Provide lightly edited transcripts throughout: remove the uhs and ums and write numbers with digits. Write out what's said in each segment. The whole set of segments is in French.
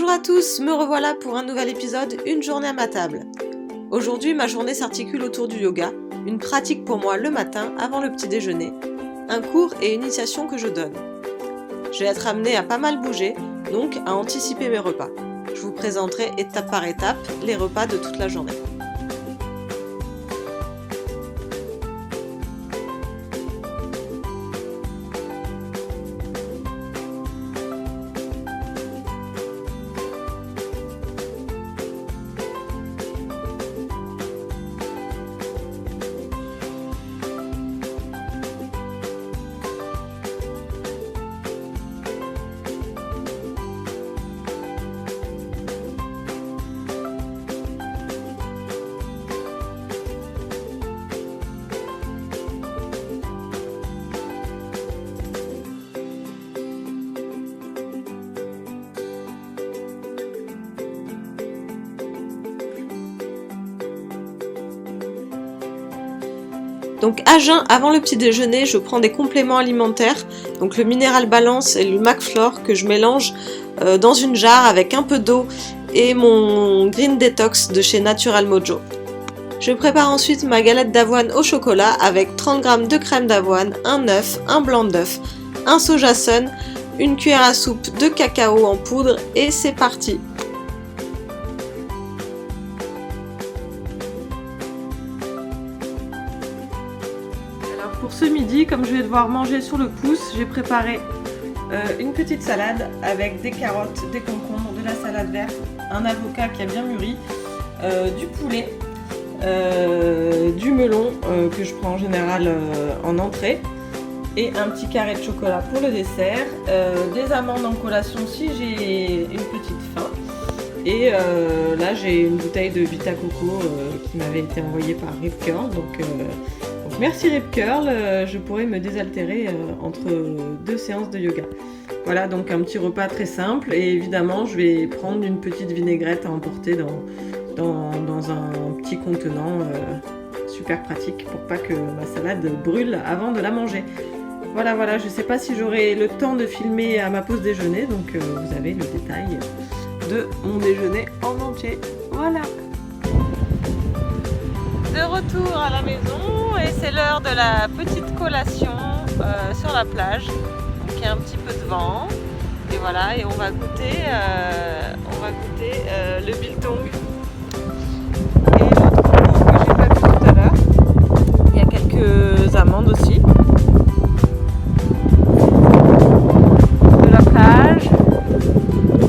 Bonjour à tous, me revoilà pour un nouvel épisode, une journée à ma table. Aujourd'hui, ma journée s'articule autour du yoga, une pratique pour moi le matin avant le petit déjeuner, un cours et une initiation que je donne. Je vais être amenée à pas mal bouger, donc à anticiper mes repas. Je vous présenterai étape par étape les repas de toute la journée. Donc à jeun, avant le petit déjeuner, je prends des compléments alimentaires, donc le Mineral Balance et le McFlore que je mélange dans une jarre avec un peu d'eau et mon Green Detox de chez Natural Mojo. Je prépare ensuite ma galette d'avoine au chocolat avec 30 g de crème d'avoine, un œuf, un blanc d'œuf, un soja sun, une cuillère à soupe de cacao en poudre et c'est parti! Pour ce midi, comme je vais devoir manger sur le pouce, j'ai préparé une petite salade avec des carottes, des concombres, de la salade verte, un avocat qui a bien mûri, du poulet, du melon que je prends en général en entrée et un petit carré de chocolat pour le dessert, des amandes en collation si j'ai une petite faim et là j'ai une bouteille de Vita Coco qui m'avait été envoyée par Rip Curl, donc merci Rip Curl, je pourrais me désaltérer entre deux séances de yoga. Voilà, donc un petit repas très simple et évidemment je vais prendre une petite vinaigrette à emporter dans un petit contenant super pratique pour pas que ma salade brûle avant de la manger. Voilà, je ne sais pas si j'aurai le temps de filmer à ma pause déjeuner, donc vous avez le détail de mon déjeuner en entier. Voilà. De retour à la maison et c'est l'heure de la petite collation sur la plage. Donc il y a un petit peu de vent et voilà, et on va goûter le biltong et l'autre concours que j'ai pas vu tout à l'heure. Il y a quelques amandes aussi. De la plage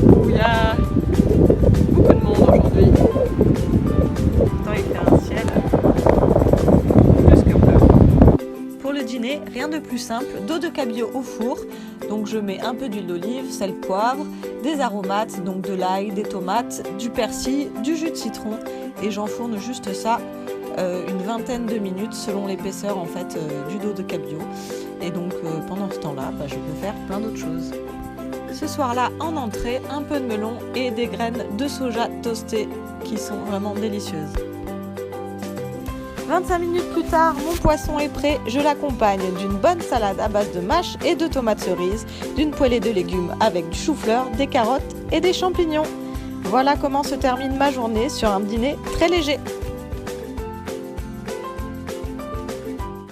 où il y a beaucoup de monde aujourd'hui. Pourtant il fait un ciel plus que bleu. Pour le dîner, rien de plus simple, d'eau de cabillaud au four. Donc je mets un peu d'huile d'olive, sel, poivre, des aromates, donc de l'ail, des tomates, du persil, du jus de citron et j'enfourne juste ça une vingtaine de minutes selon l'épaisseur en fait du dos de cabillaud. Et donc pendant ce temps-là, je peux faire plein d'autres choses. Ce soir-là, en entrée, un peu de melon et des graines de soja toastées qui sont vraiment délicieuses. 25 minutes plus tard, mon poisson est prêt. Je l'accompagne d'une bonne salade à base de mâche et de tomates cerises, d'une poêlée de légumes avec du chou-fleur, des carottes et des champignons. Voilà comment se termine ma journée sur un dîner très léger.